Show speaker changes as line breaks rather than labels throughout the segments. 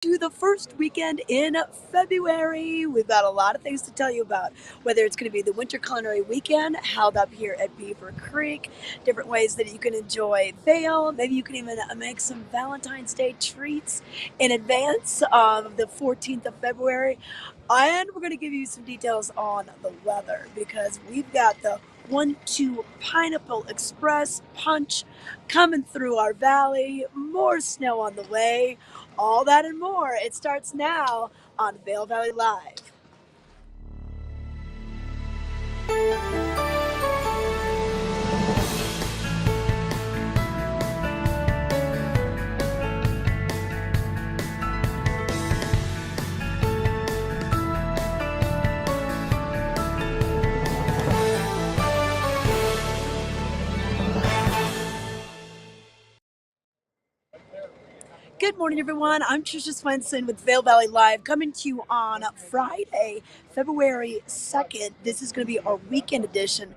To the first weekend in February. We've got a lot of things to tell you about, whether it's going to be the Winter Culinary Weekend held up here at Beaver Creek, different ways that you can enjoy Vail. Maybe you can even make some Valentine's Day treats in advance of the 14th of February. And we're going to give you some details on the weather because we've got the 1-2 Pineapple Express punch coming through our valley, more snow on the way. All that and more. It starts now on Vail Valley Live. Good morning, everyone. I'm Trisha Swenson with Vail Valley Live, coming to you on Friday, February 2nd. This is going to be our weekend edition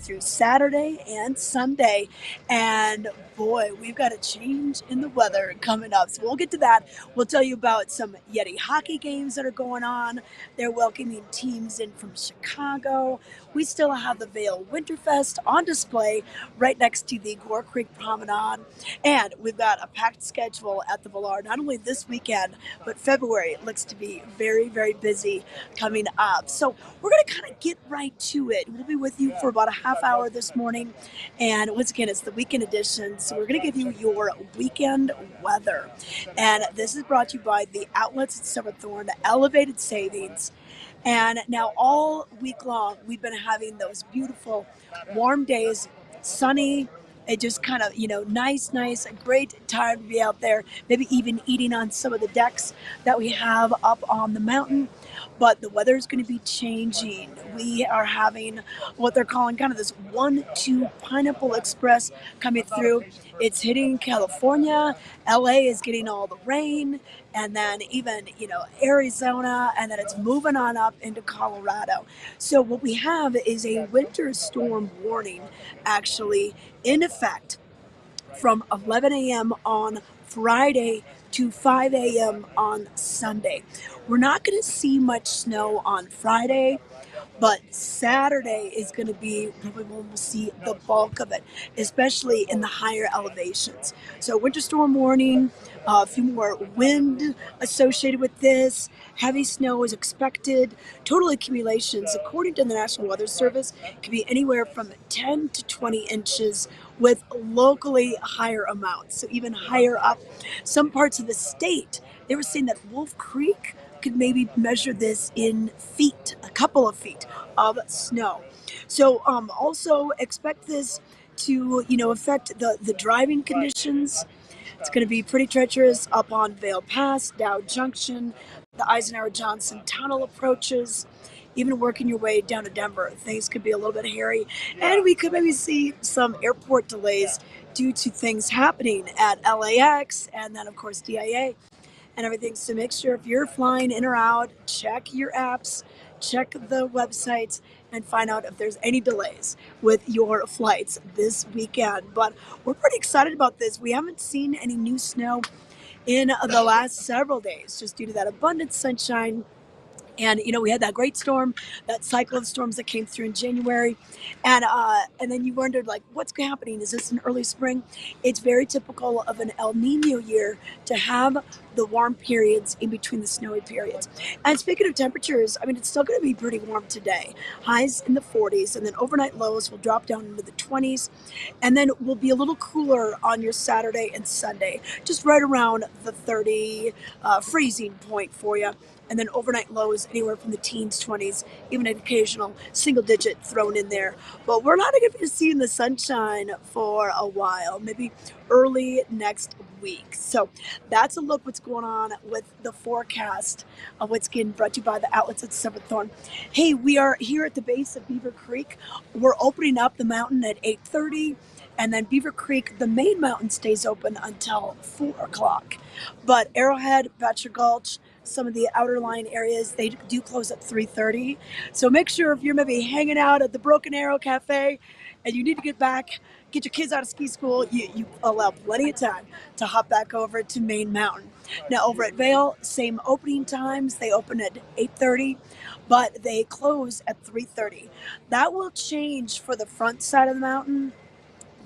through Saturday and Sunday. And boy, we've got a change in the weather coming up. So we'll get to that. We'll tell you about some Yeti hockey games that are going on. They're welcoming teams in from Chicago. We still have the Vail Winterfest on display right next to the Beaver Creek Promenade. And we've got a packed schedule at the Villard, not only this weekend, but February looks to be very, very busy coming up. So we're going to kind of get right to it. We'll be with you for about a half hour this morning. And once again, it's the weekend edition. So we're going to give you your weekend weather. And this is brought to you by the outlets at Silverthorne, Elevated Savings. And now all week long, we've been having those beautiful warm days, sunny. It just kind of, nice, a great time to be out there, maybe even eating on some of the decks that we have up on the mountain. But the weather is going to be changing. We are having what they're calling kind of this 1-2 Pineapple Express coming through. It's hitting California. LA is getting all the rain. And then even, Arizona. And then it's moving on up into Colorado. So what we have is a winter storm warning actually in effect from 11 a.m. on Friday to 5 a.m. on Sunday. We're not going to see much snow on Friday, but Saturday is going to be probably when we'll see the bulk of it, especially in the higher elevations. So winter storm warning, a few more wind associated with this. Heavy snow is expected. Total accumulations, according to the National Weather Service, can be anywhere from 10 to 20 inches with locally higher amounts. So even higher up. Some parts of the state, they were saying that Wolf Creek could maybe measure this in feet, a couple of feet of snow. So also expect this to, affect the driving conditions. It's going to be pretty treacherous up on Vail Pass, Dow Junction, the Eisenhower Johnson Tunnel approaches, even working your way down to Denver. Things could be a little bit hairy. And we could maybe see some airport delays due to things happening at LAX and then, of course, DIA and everything. So make sure if you're flying in or out, check your apps, check the websites, and find out if there's any delays with your flights this weekend. But we're pretty excited about this. We haven't seen any new snow in the last several days, just due to that abundant sunshine. And we had that great storm, that cycle of storms that came through in January, and then you wondered like, what's happening? Is this an early spring? It's very typical of an El Nino year to have the warm periods in between the snowy periods. And speaking of temperatures, I mean, it's still going to be pretty warm today. Highs in the 40s, and then overnight lows will drop down into the 20s, and then will be a little cooler on your Saturday and Sunday, just right around the 30 freezing point for you. And then overnight lows anywhere from the teens, 20s, even an occasional single digit thrown in there. But we're not going to be seeing the sunshine for a while, maybe early next week. So that's a look what's going on with the forecast of what's getting brought to you by the outlets at Silverthorne. Hey, we are here at the base of Beaver Creek. We're opening up the mountain at 8:30. And then Beaver Creek, the main mountain, stays open until 4 o'clock. But Arrowhead, Bachelor Gulch, some of the outer line areas, they do close at 3:30. So make sure if you're maybe hanging out at the Broken Arrow Cafe and you need to get your kids out of ski school, you allow plenty of time to hop back over to Main Mountain. Now over at Vail, same opening times. They open at 8:30, but they close at 3:30. That will change for the front side of the mountain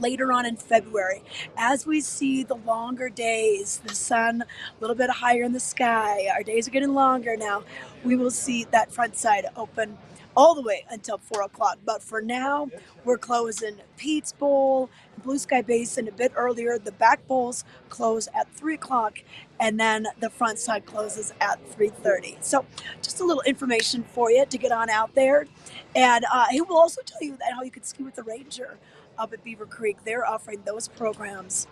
later on in February. As we see the longer days, the sun a little bit higher in the sky, our days are getting longer now, we will see that front side open all the way until 4 o'clock. But for now, we're closing Pete's Bowl, Blue Sky Basin a bit earlier. The back bowls close at 3 o'clock, and then the front side closes at 3:30. So just a little information for you to get on out there. And he will also tell you that how you can ski with the Ranger up at Beaver Creek. They're offering those programs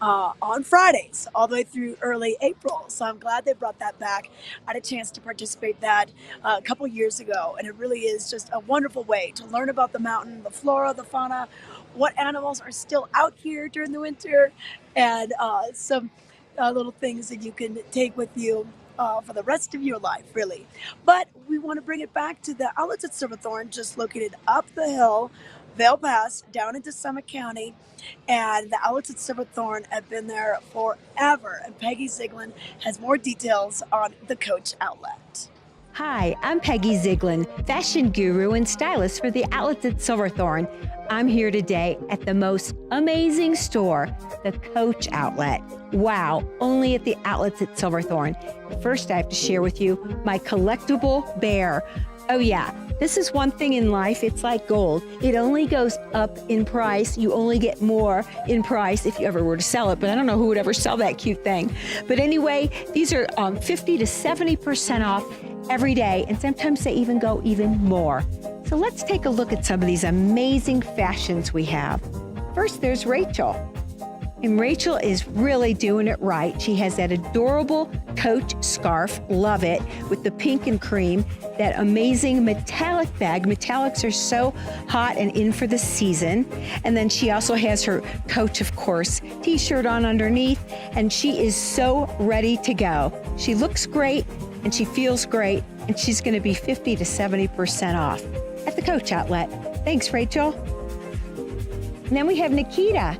on Fridays all the way through early April. So I'm glad they brought that back. I had a chance to participate that a couple years ago, and it really is just a wonderful way to learn about the mountain, the flora, the fauna, what animals are still out here during the winter, and some little things that you can take with you for the rest of your life, really. But we want to bring it back to the outlets at Silverthorne, just located up the hill, Vail Pass, down into Summit County. And the outlets at Silverthorne have been there forever. And Peggy Ziegler has more details on the Coach outlet.
Hi, I'm Peggy Ziegler, fashion guru and stylist for the outlets at Silverthorne. I'm here today at the most amazing store, the Coach outlet. Wow, only at the outlets at Silverthorne. First, I have to share with you my collectible bear. Oh yeah, this is one thing in life, it's like gold. It only goes up in price. You only get more in price if you ever were to sell it, but I don't know who would ever sell that cute thing. But anyway, these are 50 to 70% off every day, and sometimes they even go even more. So let's take a look at some of these amazing fashions we have. First, there's Rachel. And Rachel is really doing it right. She has that adorable Coach scarf, love it, with the pink and cream, that amazing metallic bag. Metallics are so hot and in for the season. And then she also has her Coach, of course, t-shirt on underneath, and she is so ready to go. She looks great and she feels great, and she's gonna be 50 to 70% off at the Coach outlet. Thanks, Rachel. And then we have Nikita.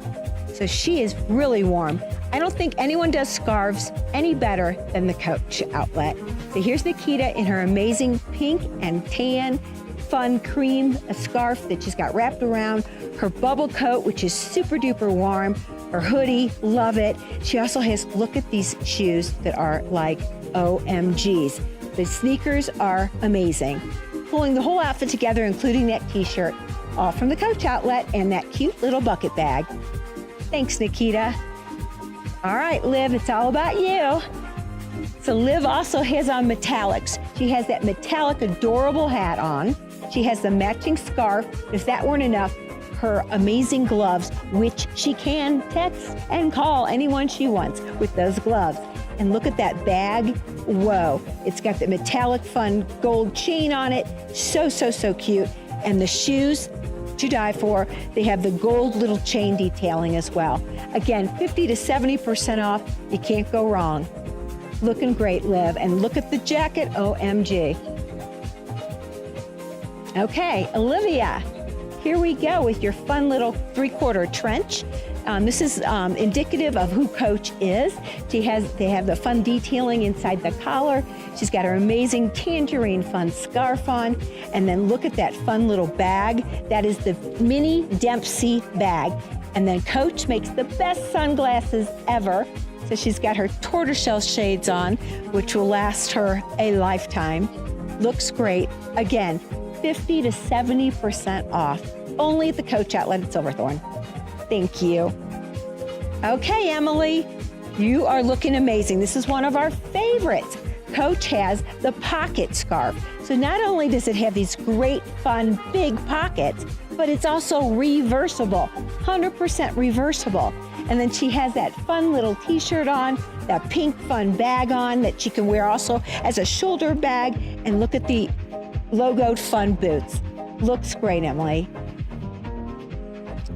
So she is really warm. I don't think anyone does scarves any better than the Coach outlet. So here's Nikita in her amazing pink and tan fun cream scarf that she's got wrapped around her bubble coat, which is super duper warm, her hoodie, love it. She also has, look at these shoes that are like OMGs. The sneakers are amazing. Pulling the whole outfit together, including that t-shirt, all from the Coach outlet and that cute little bucket bag. Thanks, Nikita. All right, Liv, it's all about you. So Liv also has on metallics. She has that metallic, adorable hat on. She has the matching scarf. If that weren't enough, her amazing gloves, which she can text and call anyone she wants with those gloves. And look at that bag. Whoa, it's got the metallic fun gold chain on it. So, so, so cute. And the shoes, to die for. They have the gold little chain detailing as well. Again, 50 to 70% off. You can't go wrong. Looking great, Liv. And look at the jacket, OMG. Okay, Olivia, here we go with your fun little 3/4 trench. This is indicative of who Coach is. They have the fun detailing inside the collar. She's got her amazing tangerine fun scarf on. And then look at that fun little bag. That is the mini Dempsey bag. And then Coach makes the best sunglasses ever. So she's got her tortoiseshell shades on, which will last her a lifetime. Looks great. Again, 50 to 70% off. Only at the Coach outlet at Silverthorne. Thank you. Okay, Emily, you are looking amazing. This is one of our favorites. Coach has the pocket scarf. So not only does it have these great, fun, big pockets, but it's also reversible, 100% reversible. And then she has that fun little t-shirt on, that pink fun bag on that she can wear also as a shoulder bag. And look at the logoed fun boots. Looks great, Emily.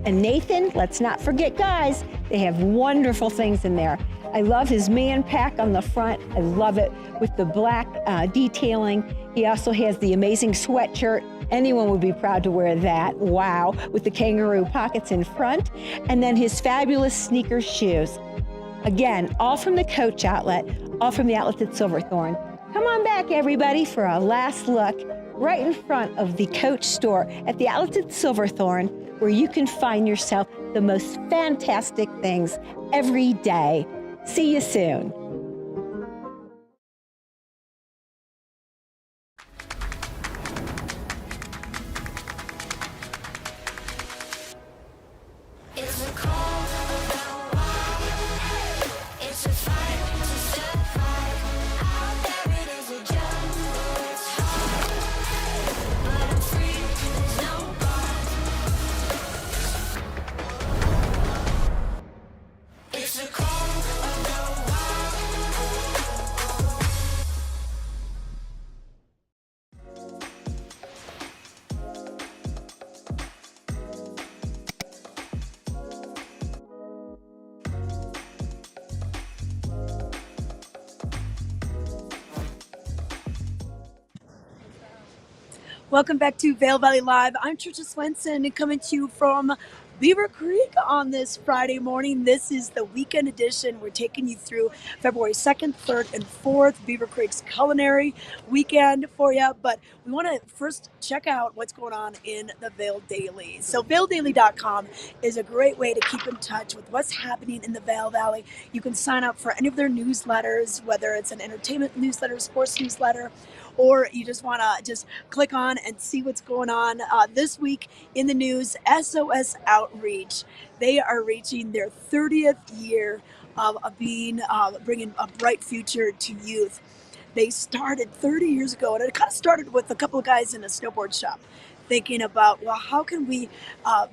And Nathan, let's not forget, guys, they have wonderful things in there. I love his man pack on the front. I love it with the black detailing. He also has the amazing sweatshirt. Anyone would be proud to wear that. Wow, with the kangaroo pockets in front. And then his fabulous sneaker shoes. Again, all from the Coach outlet, all from the outlets at Silverthorne. Come on back, everybody, for a last look right in front of the Coach store at the outlets at Silverthorne, where you can find yourself the most fantastic things every day. See you soon.
Welcome back to Vail Valley Live. I'm Trisha Swenson coming to you from Beaver Creek on this Friday morning. This is the weekend edition. We're taking you through February 2nd, 3rd, and 4th, Beaver Creek's Culinary weekend for you. But we want to first check out what's going on in the Vail Daily. So vaildaily.com is a great way to keep in touch with what's happening in the Vail Valley. You can sign up for any of their newsletters, whether it's an entertainment newsletter, sports newsletter, or you just want to just click on and see what's going on. This week in the news, SOS Outreach. They are reaching their 30th year of being bringing a bright future to youth. They started 30 years ago, and it kind of started with a couple of guys in a snowboard shop thinking about, well, how can we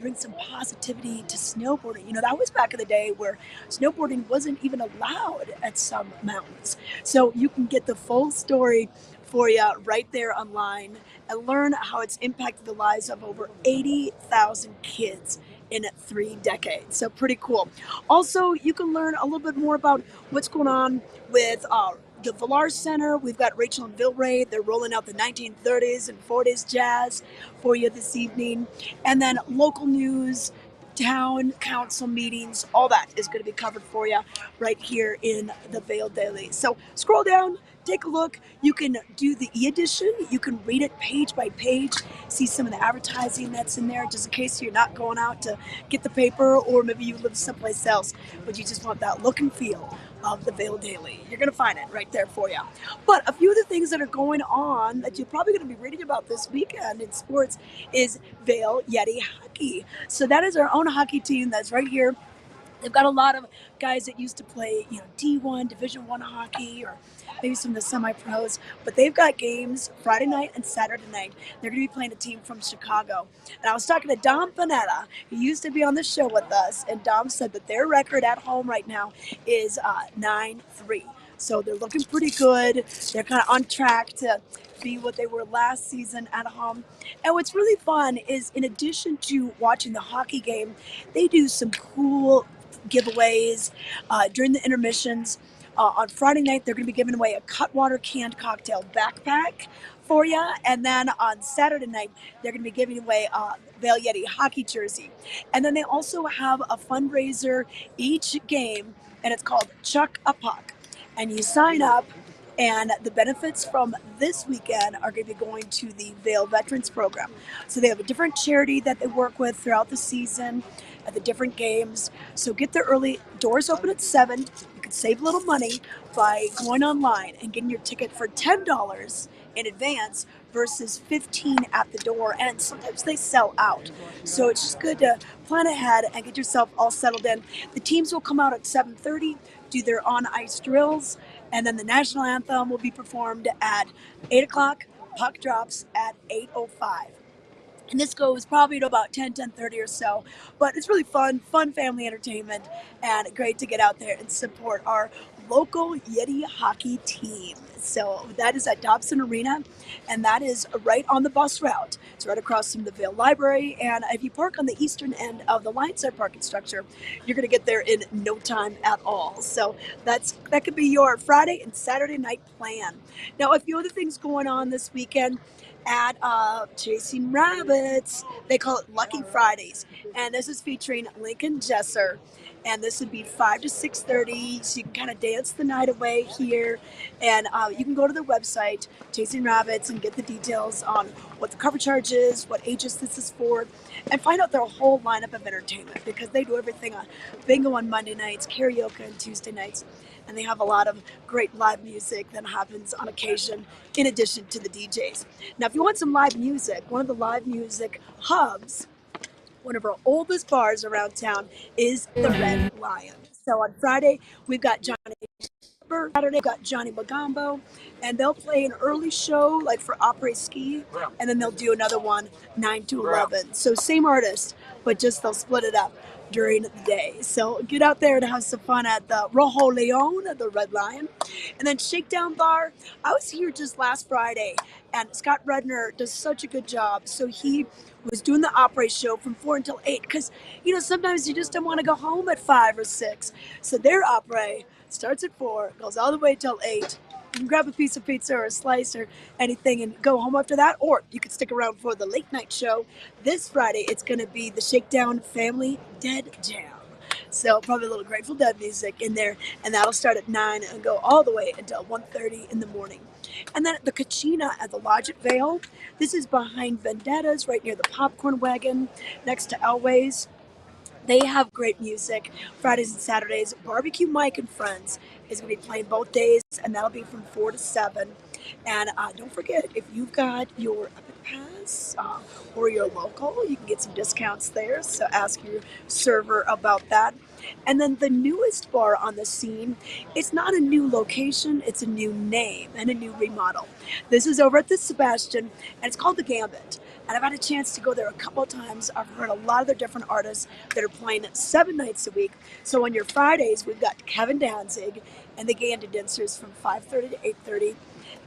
bring some positivity to snowboarding? You know, that was back in the day where snowboarding wasn't even allowed at some mountains. So you can get the full story for you right there online and learn how it's impacted the lives of over 80,000 kids in 3 decades. So pretty cool. Also, you can learn a little bit more about what's going on with the Villar Center. We've got Rachel and Bill Ray. They're rolling out the 1930s and 40s jazz for you this evening. And then local news, town council meetings, all that is going to be covered for you right here in the Vail Daily. So scroll down, take a look. You can do the e-edition. You can read it page by page, see some of the advertising that's in there, just in case you're not going out to get the paper, or maybe you live someplace else, but you just want that look and feel of the Vail Daily. You're going to find it right there for you. But a few of the things that are going on that you're probably going to be reading about this weekend in sports is Vail Yeti Hockey. So that is our own hockey team that's right here. They've got a lot of guys that used to play, D1, Division I hockey, or maybe some of the semi-pros. But they've got games Friday night and Saturday night. They're going to be playing a team from Chicago. And I was talking to Dom Panetta, who used to be on the show with us, and Dom said that their record at home right now is 9-3. So they're looking pretty good. They're kind of on track to be what they were last season at home. And what's really fun is, in addition to watching the hockey game, they do some cool giveaways during the intermissions. On Friday night, they're going to be giving away a Cutwater canned cocktail backpack for you. And then on Saturday night, they're going to be giving away a Vail Yeti hockey jersey. And then they also have a fundraiser each game, and it's called Chuck a Puck. And you sign up, and the benefits from this weekend are going to be going to the Vail Veterans Program. So they have a different charity that they work with throughout the season at the different games. So get there early. Doors open at 7. You can save a little money by going online and getting your ticket for $10 in advance versus $15 at the door. And sometimes they sell out. So it's just good to plan ahead and get yourself all settled in. The teams will come out at 7:30, do their on-ice drills, and then the national anthem will be performed at 8 o'clock. Puck drops at 8:05. And this goes probably to about 10:30 or so. But it's really fun family entertainment, and great to get out there and support our local Yeti hockey team. So that is at Dobson Arena, and that is right on the bus route. It's right across from the Vail Library, and if you park on the eastern end of the line side parking structure, you're going to get there in no time at all. So that could be your Friday and Saturday night plan. Now, a few other things going on this weekend at Chasing Rabbits. They call it Lucky Fridays, and this is featuring Lincoln Jesser. And this would be 5 to 6:30, so you can kind of dance the night away here. And you can go to the website, Chasing Rabbits, and get the details on what the cover charge is, what ages this is for, and find out their whole lineup of entertainment, because they do everything on bingo on Monday nights, karaoke on Tuesday nights, and they have a lot of great live music that happens on occasion in addition to the DJs. Now, if you want some live music, one of the live music hubs, one of our oldest bars around town, is the Red Lion. So on Friday, we've got Johnny Saturday, we've got Johnny Magambo, and they'll play an early show like for après ski, and then they'll do another one 9 to 11. So same artist, but just they'll split it up during the day. So get out there and have some fun at the Rojo Leon, the Red Lion. And then Shakedown Bar, I was here just last Friday, and Scott Redner does such a good job. So he was doing the opera show from 4 until 8, because sometimes you just don't want to go home at 5 or 6. So their opera starts at 4, goes all the way till 8. You can grab a piece of pizza or a slice or anything and go home after that, or you could stick around for the late night show. This Friday, it's going to be the Shakedown Family Dead Jam. So probably a little Grateful Dead music in there, and that'll start at 9 and go all the way until 1:30 in the morning. And then at the Kachina at the Lodge at Vail, this is behind Vendetta's, right near the Popcorn Wagon, next to Elway's. They have great music Fridays and Saturdays. Barbecue Mike and Friends is going to be playing both days, and that'll be from 4 to 7. And don't forget, if you've got your Epic Pass or your local, you can get some discounts there. So ask your server about that. And then the newest bar on the scene, it's not a new location, it's a new name and a new remodel. This is over at the Sebastian, and it's called the Gambit. And I've had a chance to go there a couple of times. I've heard a lot of the different artists that are playing 7 nights a week. So on your Fridays, we've got Kevin Danzig and the Gander Dancers from 5:30 to 8:30.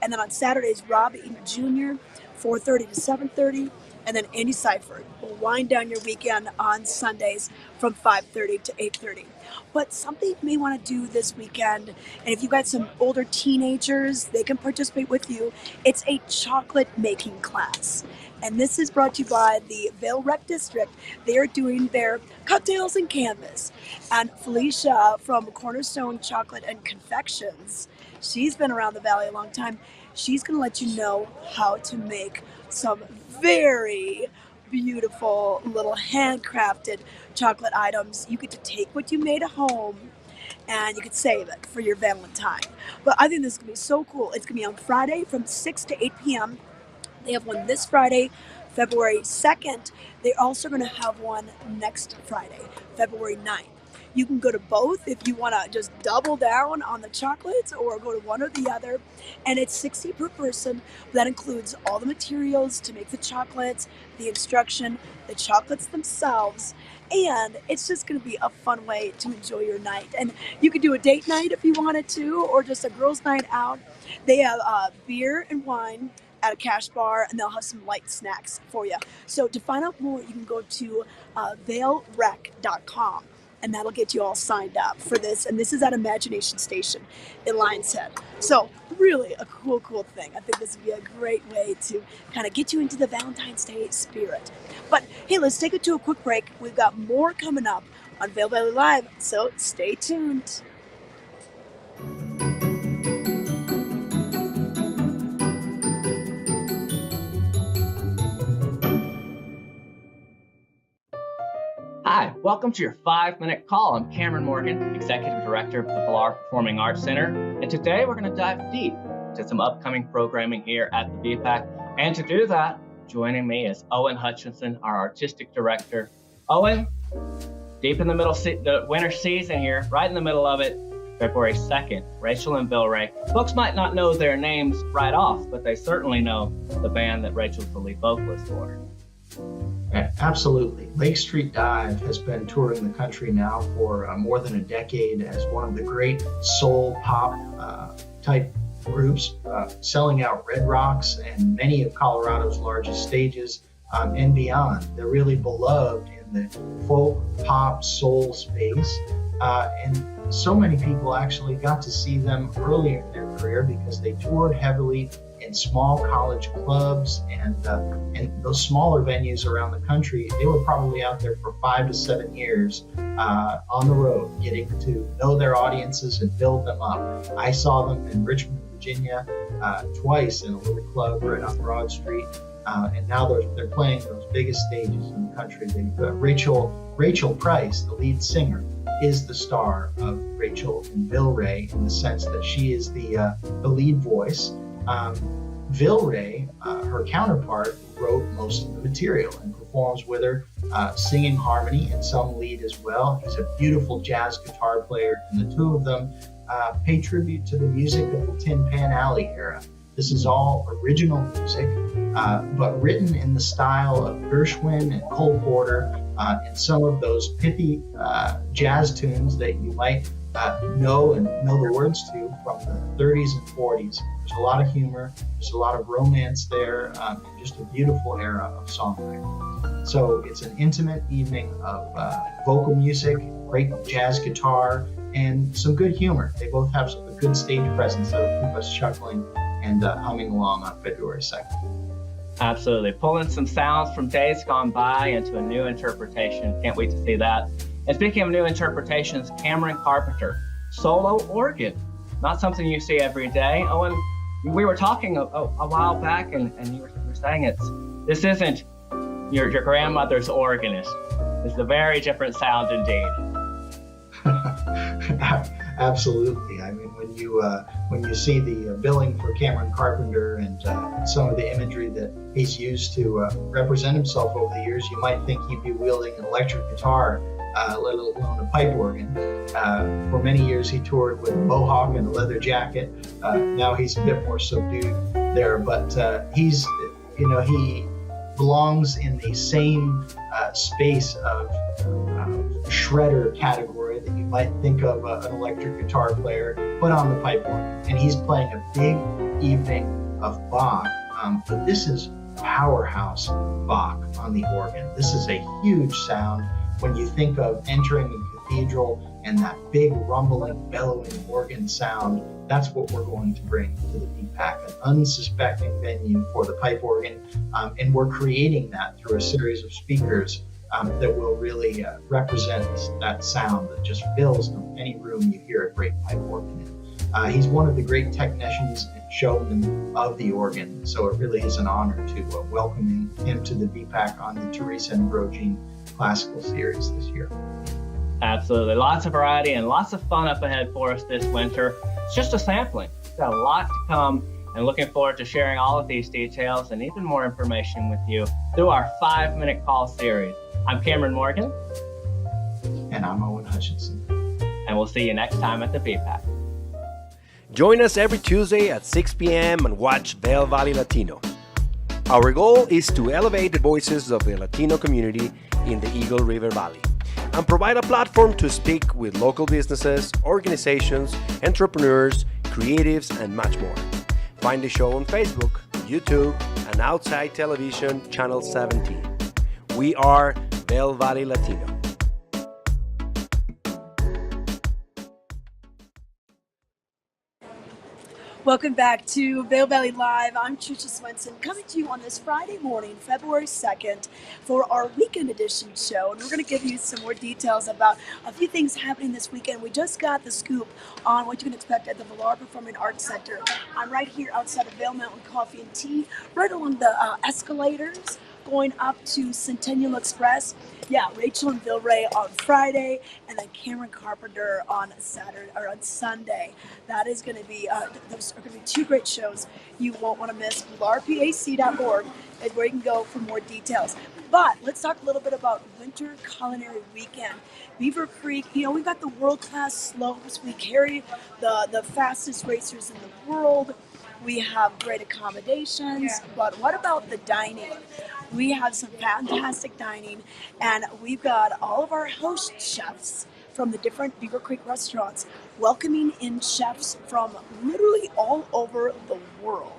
And then on Saturdays, Rob Eaton Jr., 4:30 to 7:30. And then Andy Seifert will wind down your weekend on Sundays from 5:30 to 8:30. But something you may want to do this weekend, and if you've got some older teenagers, they can participate with you. It's a chocolate making class. And this is brought to you by the Vail Rec District. They are doing their cocktails and canvas. And Felicia from Cornerstone Chocolate and Confections, she's been around the Valley a long time. She's going to let you know how to make some very beautiful little handcrafted chocolate items. You get to take what you made at home and you could save it for your Valentine. But I think this is going to be so cool. It's going to be on Friday from 6 to 8 p.m. They have one this Friday, February 2nd. They're also going to have one next Friday, February 9th. You can go to both if you want to just double down on the chocolates, or go to one or the other. And it's $60 per person. That includes all the materials to make the chocolates, the instruction, the chocolates themselves. And it's just going to be a fun way to enjoy your night. And you could do a date night if you wanted to, or just a girls' night out. They have beer and wine at a cash bar, and they'll have some light snacks for you. So to find out more, you can go to vailrec.com. And that'll get you all signed up for this. And this is at Imagination Station in Lion's Head. So really a cool thing. I think this would be a great way to kind of get you into the Valentine's Day spirit. But hey, let's take it to a quick break. We've got more coming up on Vail Valley Live, so stay tuned.
Hi, welcome to your 5-minute call. I'm Cameron Morgan, Executive Director of the Villar Performing Arts Center, and today we're going to dive deep into some upcoming programming here at the VPAC. And to do that, joining me is Owen Hutchinson, our Artistic Director. Owen, deep in the middle, the winter season here, right in the middle of it, February 2nd, Rachel and Bill Ray. Folks might not know their names right off, but they certainly know the band that Rachel's the lead vocalist for.
Absolutely. Lake Street Dive has been touring the country now for more than a decade as one of the great soul pop type groups, selling out Red Rocks and many of Colorado's largest stages and beyond. They're really beloved in the folk pop soul space. And so many people actually got to see them earlier in their career because they toured heavily in small college clubs and those smaller venues around the country. They were probably out there for 5 to 7 years on the road, getting to know their audiences and build them up. I saw them in Richmond, Virginia, twice in a little club right on Broad Street, and now they're playing those biggest stages in the country. Rachel Price, the lead singer, is the star of Rachel and Bill Ray in the sense that she is the lead voice. Bill Ray, her counterpart, wrote most of the material and performs with her, singing harmony and some lead as well. He's a beautiful jazz guitar player, and the two of them pay tribute to the music of the Tin Pan Alley era. This is all original music, but written in the style of Gershwin and Cole Porter, and some of those pithy jazz tunes that you might know the words to from the 30s and 40s. There's a lot of humor, there's a lot of romance there, and just a beautiful era of songwriting. So it's an intimate evening of vocal music, great jazz guitar, and some good humor. They both have a good stage presence that will keep us chuckling and humming along on February 2nd.
Absolutely. Pulling some sounds from days gone by into a new interpretation. Can't wait to see that. And speaking of new interpretations, Cameron Carpenter, solo organ. Not something you see every day. Oh, and we were talking a while back, and you were saying this isn't your grandmother's organist. It's a very different sound indeed.
Absolutely. I mean, when you see the billing for Cameron Carpenter and some of the imagery that he's used to represent himself over the years, you might think he'd be wielding an electric guitar, let alone a pipe organ. For many years, he toured with a mohawk and a leather jacket. Now he's a bit more subdued there, but he belongs in the same space of shredder category that you might think of an electric guitar player, but on the pipe organ. And he's playing a big evening of Bach, but this is powerhouse Bach on the organ. This is a huge sound. When you think of entering the cathedral and that big rumbling, bellowing organ sound, that's what we're going to bring to the BPAC, an unsuspecting venue for the pipe organ. And we're creating that through a series of speakers that will really represent that sound that just fills any room you hear a great pipe organ in. He's one of the great technicians and showmen of the organ, so it really is an honor to welcome him to the BPAC on the Teresa and Brogine Classical Series this year.
Absolutely. Lots of variety and lots of fun up ahead for us this winter. It's just a sampling. We've got a lot to come, and looking forward to sharing all of these details and even more information with you through our 5-minute call series. I'm Cameron Morgan.
And I'm Owen Hutchinson.
And we'll see you next time at the BPAC.
Join us every Tuesday at 6 p.m. and watch Vail Valley Latino. Our goal is to elevate the voices of the Latino community in the Eagle River Valley and provide a platform to speak with local businesses, organizations, entrepreneurs, creatives, and much more. Find the show on Facebook, YouTube, and Outside Television Channel 17. We are Vail Valley Latino.
Welcome back to Vail Valley Live. I'm Trisha Swenson, coming to you on this Friday morning, February 2nd, for our weekend edition show. And we're going to give you some more details about a few things happening this weekend. We just got the scoop on what you can expect at the Vail Performing Arts Center. I'm right here outside of Vail Mountain Coffee and Tea, right along the escalators going up to Centennial Express. Yeah, Rachel and Bill Ray on Friday, and then Cameron Carpenter on Sunday. That is going to be those are going to be two great shows you won't want to miss. ValarPAC.org is where you can go for more details. But let's talk a little bit about Winter Culinary Weekend. Beaver Creek, we've got the world-class slopes. We carry the fastest racers in the world. We have great accommodations, but what about the dining? We have some fantastic dining, and we've got all of our host chefs from the different Beaver Creek restaurants welcoming in chefs from literally all over the world.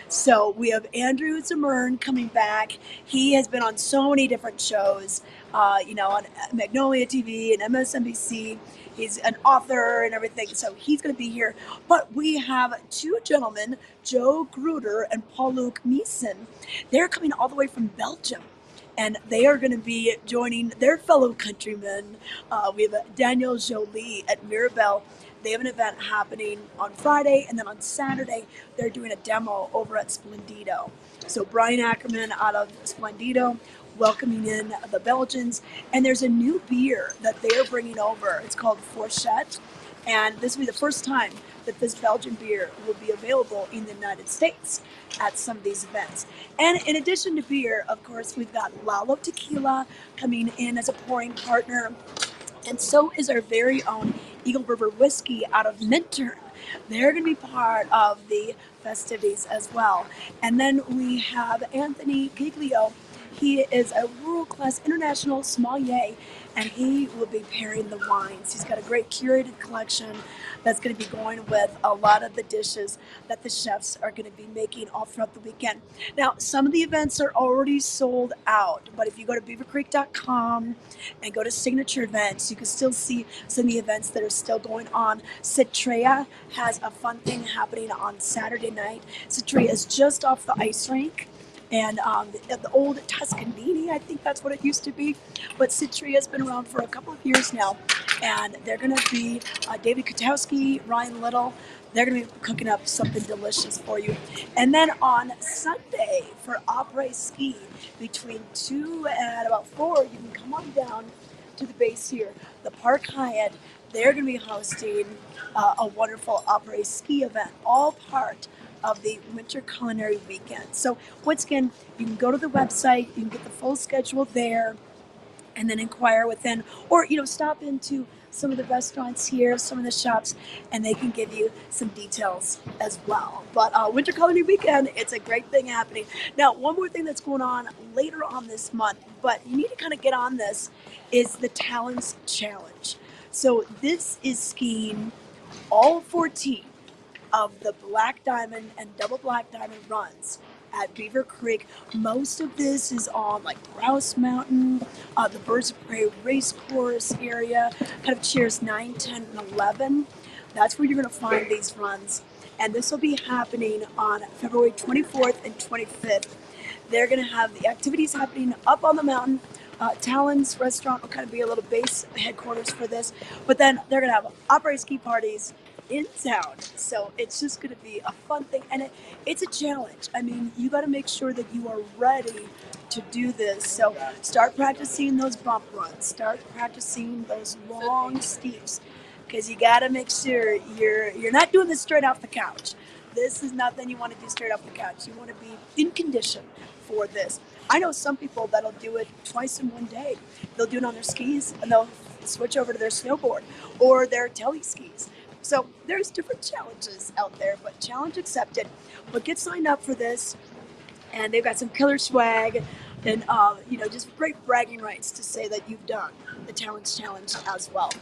So we have Andrew Zimmern coming back. He has been on so many different shows, on Magnolia TV and MSNBC. He's an author and everything, so he's going to be here. But we have two gentlemen, Joe Gruder and Paul-Luc Meeson. They're coming all the way from Belgium, and they are going to be joining their fellow countrymen. We have Daniel Jolie at Mirabel. They have an event happening on Friday, and then on Saturday, they're doing a demo over at Splendido. So Brian Ackerman out of Splendido, welcoming in the Belgians. And there's a new beer that they're bringing over. It's called Fourchette. And this will be the first time that this Belgian beer will be available in the United States at some of these events. And in addition to beer, of course, we've got Lalo Tequila coming in as a pouring partner. And so is our very own Eagle River Whiskey out of Minturn. They're going to be part of the festivities as well. And then we have Anthony Giglio. He is a world-class international sommelier, and he will be pairing the wines. He's got a great curated collection that's going to be going with a lot of the dishes that the chefs are going to be making all throughout the weekend. Now, some of the events are already sold out, but if you go to beavercreek.com and go to signature events, you can still see some of the events that are still going on. Citrea has a fun thing happening on Saturday night. Citrea is just off the ice rink. And the old Tuscanini, I think that's what it used to be. But Citria has been around for a couple of years now. And they're going to be David Kotowski, Ryan Little. They're going to be cooking up something delicious for you. And then on Sunday for après ski, between 2 and about 4, you can come on down to the base here. The Park Hyatt, they're going to be hosting a wonderful après ski event, all part of the Winter Culinary Weekend. So once again, you can go to the website, you can get the full schedule there, and then inquire within, or stop into some of the restaurants here, some of the shops, and they can give you some details as well. But Winter Culinary Weekend, it's a great thing happening. Now, one more thing that's going on later on this month, but you need to kind of get on this, is the Talons Challenge. So this is skiing all 14 of the Black Diamond and Double Black Diamond runs at Beaver Creek. Most of this is on like Grouse Mountain, the Birds of Prey race course area, kind of cheers 9, 10, and 11. That's where you're going to find these runs. And this will be happening on February 24th and 25th. They're going to have the activities happening up on the mountain. Talon's restaurant will kind of be a little base headquarters for this. But then they're going to have après ski parties in town. So it's just going to be a fun thing. And it's a challenge. I mean, you got to make sure that you are ready to do this. So start practicing those bump runs. Start practicing those long steeps. Because you got to make sure you're not doing this straight off the couch. This is nothing you want to do straight off the couch. You want to be in condition for this. I know some people that'll do it twice in one day. They'll do it on their skis and they'll switch over to their snowboard or their tele skis. So there's different challenges out there, but challenge accepted. But get signed up for this, and they've got some killer swag and just great bragging rights to say that you've done the Talents Challenge as well.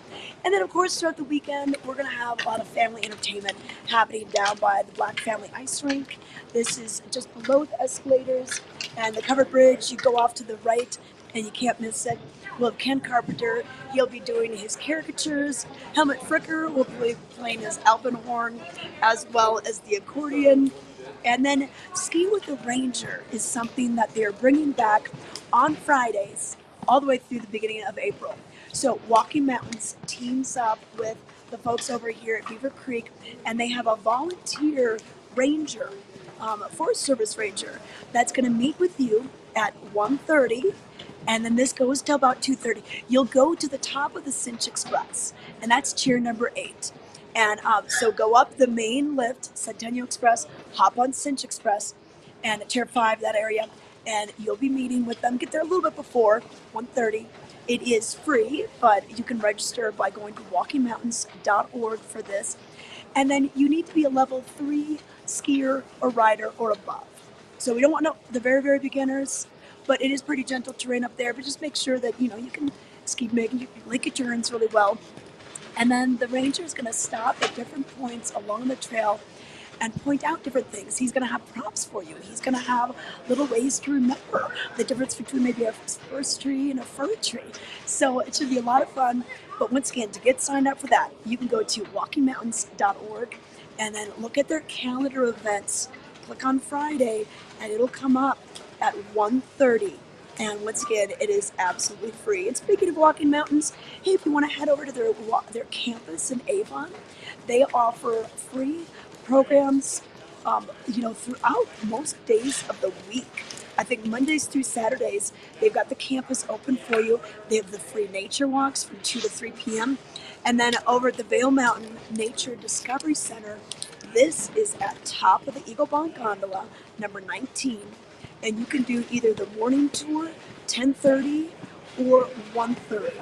And then, of course, throughout the weekend, we're going to have a lot of family entertainment happening down by the Black Family Ice Rink. This is just below the escalators and the covered bridge. You go off to the right, and you can't miss it. We'll have Ken Carpenter. He'll be doing his caricatures. Helmut Fricker will be playing his alpenhorn as well as the accordion. And then Ski with the Ranger is something that they're bringing back on Fridays all the way through the beginning of April. So Walking Mountains teams up with the folks over here at Beaver Creek, and they have a volunteer ranger, Forest Service ranger, that's going to meet with you at 1:30. And then this goes till about 2:30. You'll go to the top of the Cinch Express, and that's cheer number 8. And so go up the main lift, Centennial Express, hop on Cinch Express, and at Chair 5, that area, and you'll be meeting with them. Get there a little bit before 1:30. It is free, but you can register by going to walkingmountains.org for this. And then you need to be a level 3 skier or rider or above. So we don't want the very, very beginners, but it is pretty gentle terrain up there. But just make sure that you can ski, you can link your turns really well. And then the ranger is going to stop at different points along the trail and point out different things. He's going to have props for you. He's going to have little ways to remember the difference between maybe a spruce tree and a fir tree. So it should be a lot of fun. But once again, to get signed up for that, you can go to walkingmountains.org and then look at their calendar events. Click on Friday, and it'll come up at 1:30. And once again, it is absolutely free. And speaking of Walking Mountains, hey, if you want to head over to their campus in Avon, they offer free programs, throughout most days of the week. I think Mondays through Saturdays, they've got the campus open for you. They have the free nature walks from 2 to 3 p.m. And then over at the Vail Mountain Nature Discovery Center, this is at top of the Eagle Bond Gondola, number 19. And you can do either the morning tour, 10:30 or 1:30.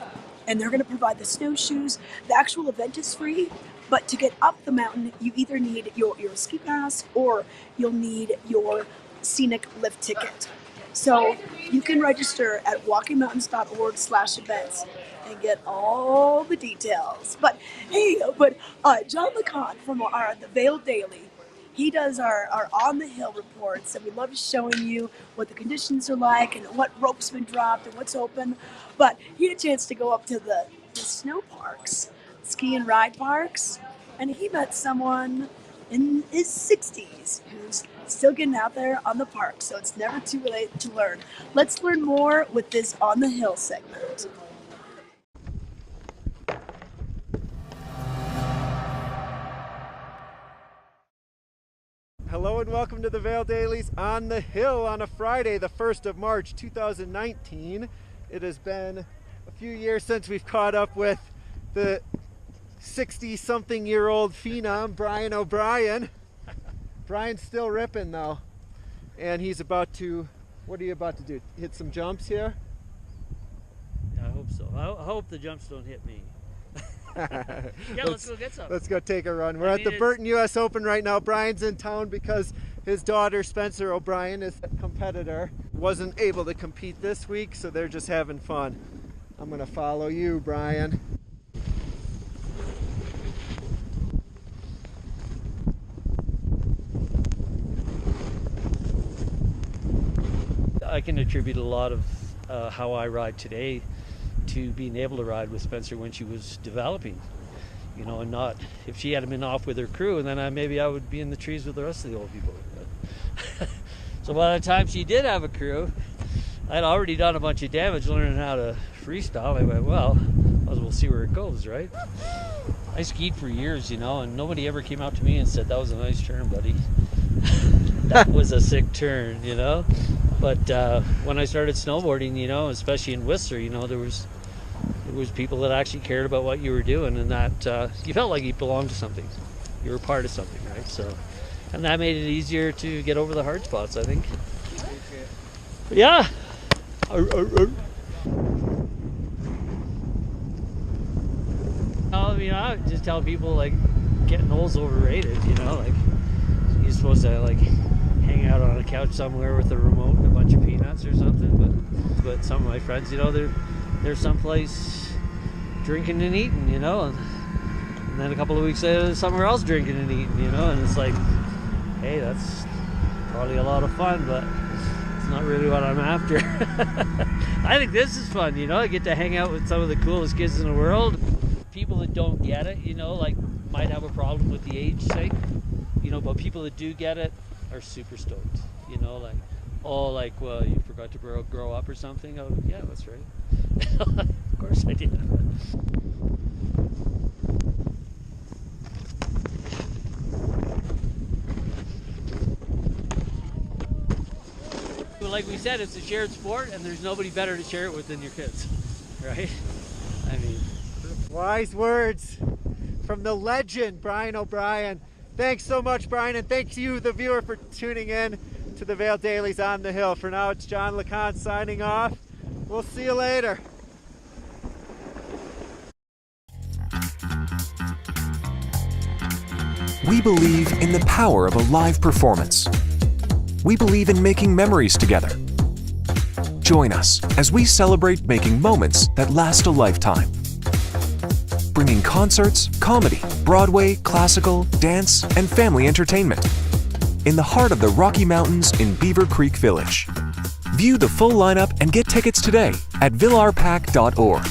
And they're going to provide the snowshoes. The actual event is free, but to get up the mountain, you either need your ski pass or you'll need your scenic lift ticket. So you can register at walkingmountains.org/events and get all the details. But hey, John LeCon from the Vail Daily, he does our on the hill reports, and we love showing you what the conditions are like and what rope's been dropped and what's open. But he had a chance to go up to the snow parks, ski and ride parks, and he met someone in his 60s who's still getting out there on the park. So it's never too late to learn. Let's learn more with this On the Hill segment.
Hello and welcome to the Vail Daily's On the Hill on a Friday, the 1st of March 2019. It has been a few years since we've caught up with the 60-something-year-old phenom, Brian O'Brien. Brian's still ripping though, and he's about to, what are you about to do? Hit some jumps here?
I hope so. I hope the jumps don't hit me. Yeah, let's go get some.
Let's go take a run. We're at the Burton U.S. Open right now. Brian's in town because his daughter, Spencer O'Brien, is a competitor. Wasn't able to compete this week, so they're just having fun. I'm going to follow you, Brian.
I can attribute a lot of how I ride today to being able to ride with Spencer when she was developing, and not if she hadn't been off with her crew, and then maybe I would be in the trees with the rest of the old people. So by the time she did have a crew, I'd already done a bunch of damage learning how to freestyle. I went, well, we'll see where it goes, right? I skied for years, and nobody ever came out to me and said, that was a nice turn, buddy. That was a sick turn, But when I started snowboarding, especially in Whistler, there was people that actually cared about what you were doing, and that you felt like you belonged to something. You were part of something, right? So, and that made it easier to get over the hard spots, I think. But yeah. I would just tell people, like, getting old's overrated, like you're supposed to hang out on a couch somewhere with a remote and a bunch of peanuts or something, but some of my friends, they're someplace drinking and eating, and then a couple of weeks later they're somewhere else drinking and eating, and it's like, hey, that's probably a lot of fun, but it's not really what I'm after. I think this is fun, I get to hang out with some of the coolest kids in the world. People that don't get it, might have a problem with the age thing, but people that do get it are super stoked, well, you forgot to grow up or something. Oh, yeah, that's right. Of course I did. Like we said, it's a shared sport, and there's nobody better to share it with than your kids, right? I mean,
wise words from the legend, Brian O'Brien. Thanks so much, Brian, and thanks you, the viewer, for tuning in.
to the Vail Dailies on the Hill. For now, it's John LeConte signing off. We'll see you later.
We believe in the power of a live performance. We believe in making memories together. Join us as we celebrate making moments that last a lifetime. Bringing concerts, comedy, Broadway, classical, dance, and family entertainment in the heart of the Rocky Mountains in Beaver Creek Village. View the full lineup and get tickets today at villarpack.org.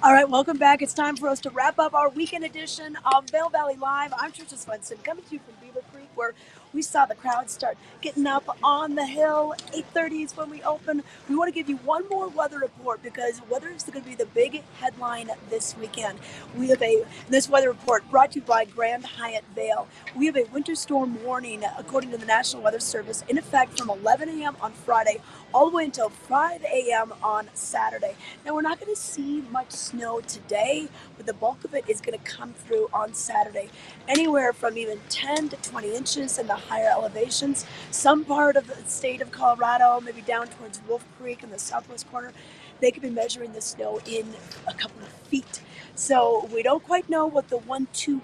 All right, welcome back. It's time for us to wrap up our weekend edition of Vail Valley Live. I'm Trisha Swenson, coming to you from Beaver Creek, where we saw the crowd start getting up on the hill. 8:30 is when we open. We want to give you one more weather report because weather is going to be the big headline this weekend. We have this weather report brought to you by Grand Hyatt Vail. We have a winter storm warning, according to the National Weather Service, in effect from 11 a.m. on Friday all the way until 5 a.m. on Saturday. Now, we're not going to see much snow today, but the bulk of it is going to come through on Saturday. Anywhere from even 10 to 20 inches in the higher elevations. Some part of the state of Colorado, maybe down towards Wolf Creek in the southwest corner, they could be measuring the snow in a couple of feet. So we don't quite know what the 1-2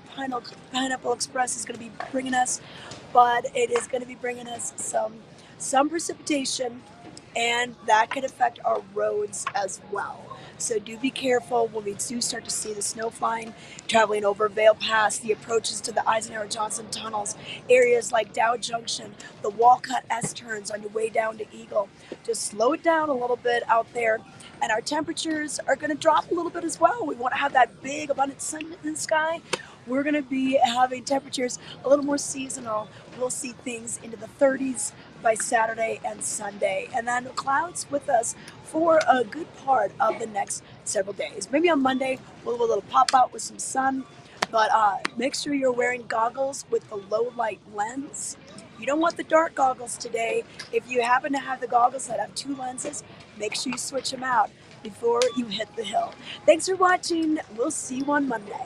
Pineapple Express is going to be bringing us, but it is going to be bringing us some precipitation, and that could affect our roads as well. So do be careful when we do start to see the snow flying, traveling over Vail Pass, the approaches to the Eisenhower-Johnson tunnels, areas like Dow Junction, the Walcott S-turns on your way down to Eagle. Just slow it down a little bit out there, and our temperatures are going to drop a little bit as well. We want to have that big, abundant sun in the sky. We're going to be having temperatures a little more seasonal. We'll see things into the 30s by Saturday and Sunday, and then clouds with us for a good part of the next several days. Maybe on Monday we'll have a little pop out with some sun, but make sure you're wearing goggles with the low light lens. You don't want the dark goggles today. If you happen to have the goggles that have 2 lenses, make sure you switch them out before you hit the hill. Thanks for watching. We'll see you on Monday.